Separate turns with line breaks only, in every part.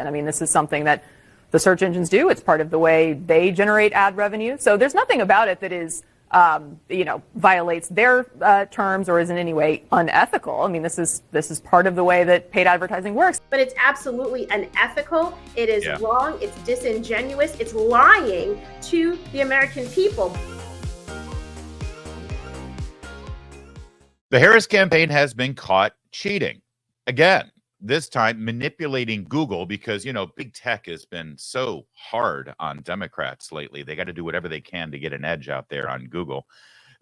I mean, this is something that the search engines do. It's part of the way they generate ad revenue. So there's nothing about it that is, violates their terms or is in any way unethical. I mean, this is part of the way that paid advertising works.
But it's absolutely unethical. It is wrong. It's disingenuous. It's lying to the American people.
The Harris campaign has been caught cheating again. This time manipulating Google because, big tech has been so hard on Democrats lately. They got to do whatever they can to get an edge out there on Google.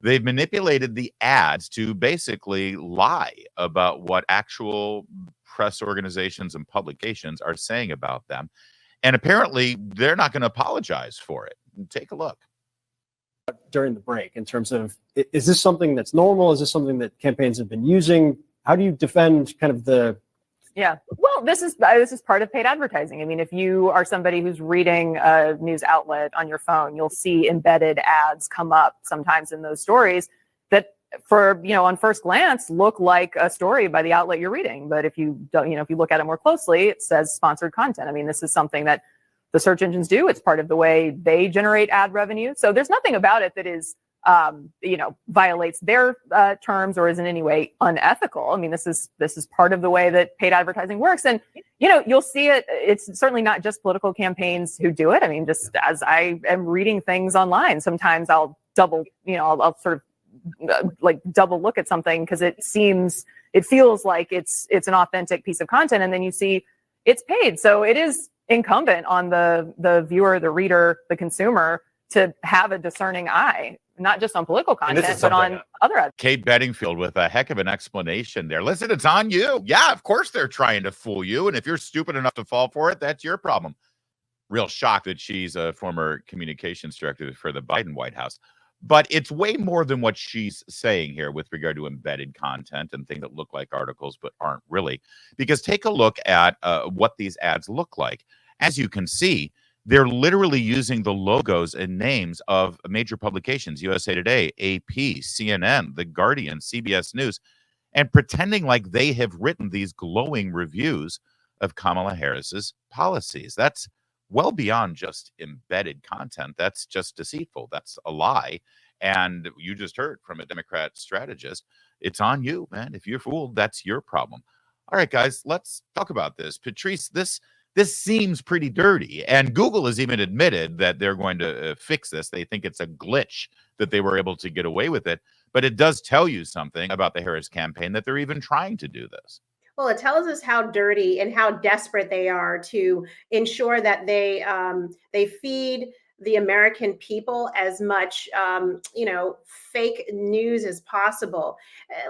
They've manipulated the ads to basically lie about what actual press organizations and publications are saying about them. And apparently they're not going to apologize for it. Take a look.
During the break, in terms of, is this something that's normal? Is this something that campaigns have been using? How do you defend kind of the...
Yeah, well, this is part of paid advertising. I mean, if you are somebody who's reading a news outlet on your phone, you'll see embedded ads come up sometimes in those stories that, for on first glance, look like a story by the outlet you're reading. But if you don't, if you look at it more closely, it says sponsored content. I mean, this is something that the search engines do. It's part of the way they generate ad revenue. So there's nothing about it that is, violates their terms or is in any way unethical. I mean, this is part of the way that paid advertising works. And, you'll see it. It's certainly not just political campaigns who do it. I mean, just as I am reading things online, sometimes I'll double, I'll sort of like double look at something because it feels like it's an authentic piece of content. And then you see it's paid. So it is incumbent on the viewer, the reader, the consumer to have a discerning eye, not just on political content, but on other ads.
Kate Bedingfield with a heck of an explanation there. Listen, it's on you. Yeah, of course they're trying to fool you. And if you're stupid enough to fall for it, that's your problem. Real shock that she's a former communications director for the Biden White House. But it's way more than what she's saying here with regard to embedded content and things that look like articles but aren't really. Because take a look at what these ads look like. As you can see, they're literally using the logos and names of major publications, USA Today, AP, CNN, The Guardian, CBS News, and pretending like they have written these glowing reviews of Kamala Harris's policies. That's well beyond just embedded content. That's just deceitful. That's a lie. And you just heard from a Democrat strategist. It's on you, man. If you're fooled, that's your problem. All right, guys, let's talk about this. Patrice, this seems pretty dirty. And Google has even admitted that they're going to fix this. They think it's a glitch that they were able to get away with it. But it does tell you something about the Harris campaign that they're even trying to do this.
Well, it tells us how dirty and how desperate they are to ensure that they feed the American people as much, fake news as possible.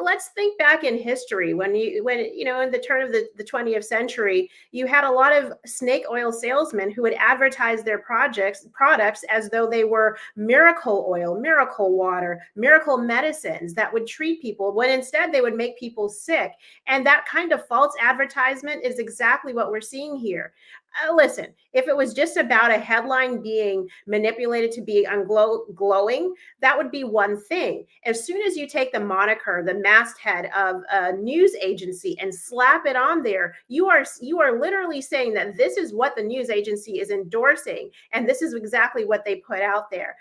Let's think back in history when in the turn of the 20th century, you had a lot of snake oil salesmen who would advertise their products as though they were miracle oil, miracle water, miracle medicines that would treat people, when instead they would make people sick. And that kind of false advertisement is exactly what we're seeing here. Listen, if it was just about a headline being manipulated to be glowing, that would be one thing. As soon as you take the moniker, the masthead of a news agency and slap it on there, you are literally saying that this is what the news agency is endorsing, and this is exactly what they put out there.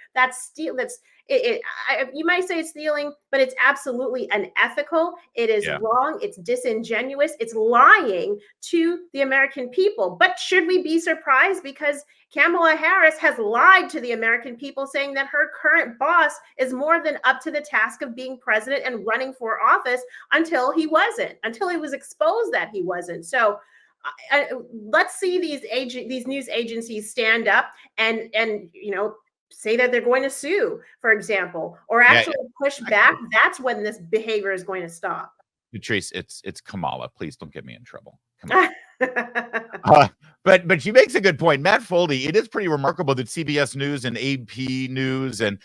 You might say it's stealing, but it's absolutely unethical. It is wrong. It's disingenuous. It's lying to the American people. But should we be surprised? Because Kamala Harris has lied to the American people, saying that her current boss is more than up to the task of being president and running for office until he was exposed that he wasn't. So let's see these news agencies stand up and say that they're going to sue, for example, or actually push back. That's when this behavior is going to stop.
Patrice, it's Kamala. Please don't get me in trouble. Come on. But she makes a good point. Matt Foldy, it is pretty remarkable that CBS News and AP News and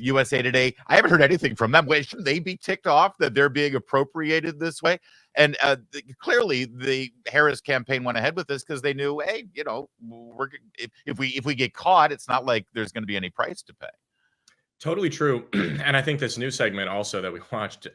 USA Today, I haven't heard anything from them. Wait, shouldn't they be ticked off that they're being appropriated this way? And clearly the Harris campaign went ahead with this because they knew, hey, if we get caught, it's not like there's going to be any price to pay.
Totally true. And I think this news segment also that we watched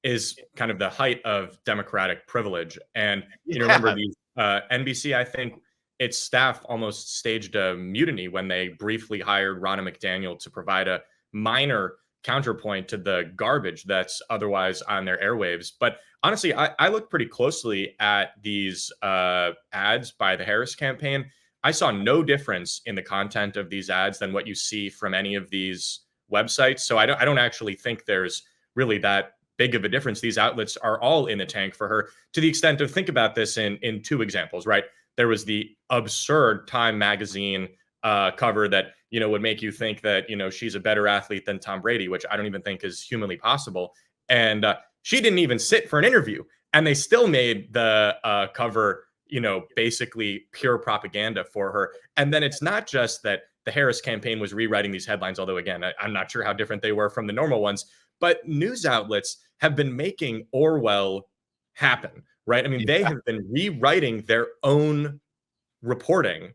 is kind of the height of Democratic privilege. And remember these NBC, I think, its staff almost staged a mutiny when they briefly hired Ronna McDaniel to provide a minor counterpoint to the garbage that's otherwise on their airwaves. But honestly, I looked pretty closely at these ads by the Harris campaign. I saw no difference in the content of these ads than what you see from any of these websites. So I don't actually think there's really that big of a difference. These outlets are all in the tank for her, to the extent of, think about this in two examples, right? There was the absurd Time magazine cover that, would make you think that, she's a better athlete than Tom Brady, which I don't even think is humanly possible. And she didn't even sit for an interview, and they still made the cover, basically pure propaganda for her. And then it's not just that the Harris campaign was rewriting these headlines, although again, I'm not sure how different they were from the normal ones, but news outlets have been making Orwell happen, right? I mean, they have been rewriting their own reporting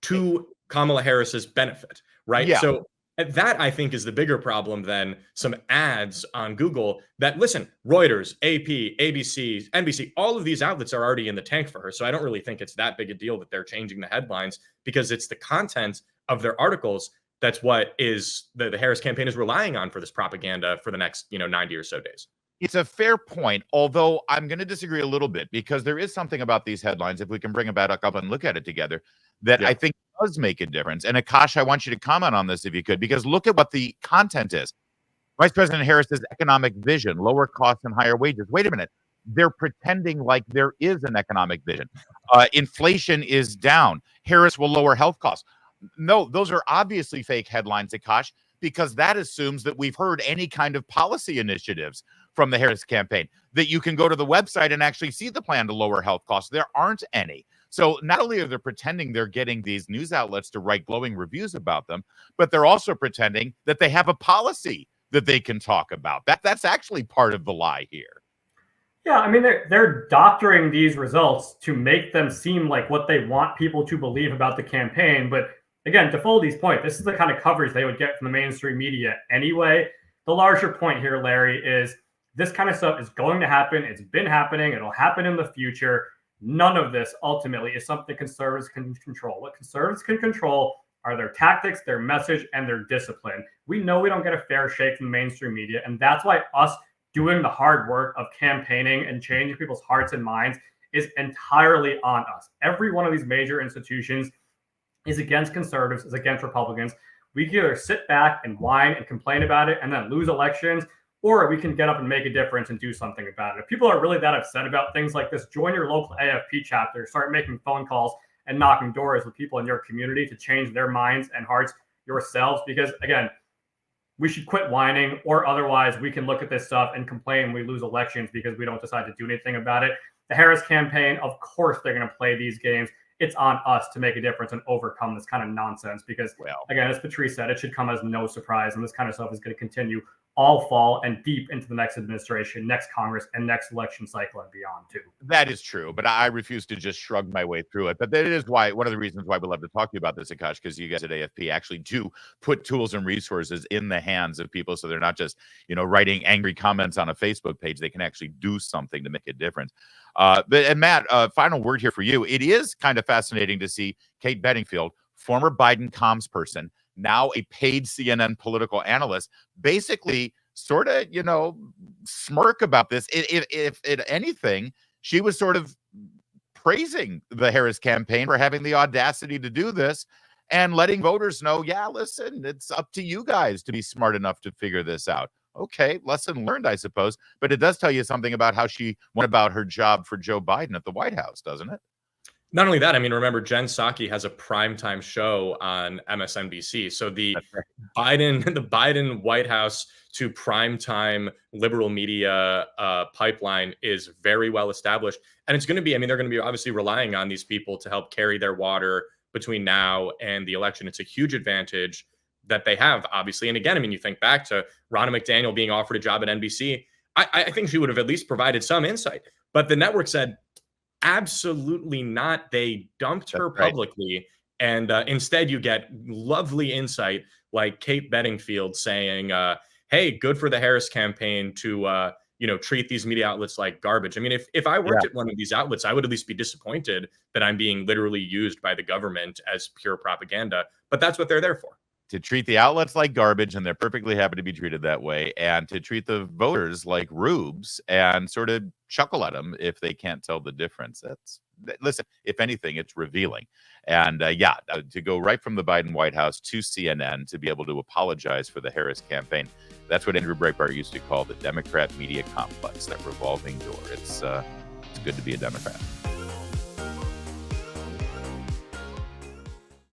to Kamala Harris's benefit, right?
Yeah.
So that, I think, is the bigger problem than some ads on Google that, listen, Reuters, AP, ABC, NBC, all of these outlets are already in the tank for her. So I don't really think it's that big a deal that they're changing the headlines, because it's the content of their articles that's what is the Harris campaign is relying on for this propaganda for the next 90 or so days.
It's a fair point, although I'm going to disagree a little bit, because there is something about these headlines, if we can bring them back up and look at it together, that I think does make a difference. And Akash, I want you to comment on this if you could, because look at what the content is. Vice President Harris's economic vision, lower costs and higher wages. Wait a minute. They're pretending like there is an economic vision. Inflation is down. Harris will lower health costs. No, those are obviously fake headlines, Akash, because that assumes that we've heard any kind of policy initiatives from the Harris campaign, that you can go to the website and actually see the plan to lower health costs. There aren't any. So not only are they pretending they're getting these news outlets to write glowing reviews about them, but they're also pretending that they have a policy that they can talk about. That's actually part of the lie here.
Yeah, I mean, they're doctoring these results to make them seem like what they want people to believe about the campaign. But again, to Foldy's point, this is the kind of coverage they would get from the mainstream media anyway. The larger point here, Larry, is this kind of stuff is going to happen. It's been happening. It'll happen in the future. None of this ultimately is something conservatives can control. What conservatives can control are their tactics, their message, and their discipline. We know we don't get a fair shake from the mainstream media, and that's why us doing the hard work of campaigning and changing people's hearts and minds is entirely on us. Every one of these major institutions is against conservatives, is against Republicans. We can either sit back and whine and complain about it and then lose elections, or we can get up and make a difference and do something about it. If people are really that upset about things like this, join your local AFP chapter, start making phone calls and knocking doors with people in your community to change their minds and hearts yourselves. Because again, we should quit whining, or otherwise we can look at this stuff and complain we lose elections because we don't decide to do anything about it. The Harris campaign, of course, they're going to play these games. It's on us to make a difference and overcome this kind of nonsense, because, again, as Patrice said, it should come as no surprise. And this kind of stuff is going to continue all fall and deep into the next administration, next Congress, and next election cycle and beyond, too.
That is true, but I refuse to just shrug my way through it. But that is why, one of the reasons why we love to talk to you about this, Akash, because you guys at AFP actually do put tools and resources in the hands of people, so they're not just, writing angry comments on a Facebook page. They can actually do something to make a difference. And Matt, final word here for you. It is kind of fascinating to see Kate Bedingfield, former Biden comms person, now a paid CNN political analyst, basically sort of, smirk about this. If anything, she was sort of praising the Harris campaign for having the audacity to do this and letting voters know, yeah, listen, it's up to you guys to be smart enough to figure this out. Okay, lesson learned, I suppose. But it does tell you something about how she went about her job for Joe Biden at the White House, doesn't it?
Not only that, I mean, remember, Jen Psaki has a primetime show on MSNBC. So the Biden White House to primetime liberal media pipeline is very well established. And it's going to be, they're going to be obviously relying on these people to help carry their water between now and the election. It's a huge advantage that they have, obviously. And again, you think back to Ronna McDaniel being offered a job at NBC. I think she would have at least provided some insight. But the network said, absolutely not. They dumped her publicly. And instead, you get lovely insight like Kate Bedingfield saying, hey, good for the Harris campaign to treat these media outlets like garbage. I mean, if I worked at one of these outlets, I would at least be disappointed that I'm being literally used by the government as pure propaganda. But that's what they're there for.
To treat the outlets like garbage, and they're perfectly happy to be treated that way, and to treat the voters like rubes and sort of chuckle at them if they can't tell the difference. Listen, if anything, it's revealing. And to go right from the Biden White House to CNN to be able to apologize for the Harris campaign, that's what Andrew Breitbart used to call the Democrat media complex, that revolving door. It's good to be a Democrat.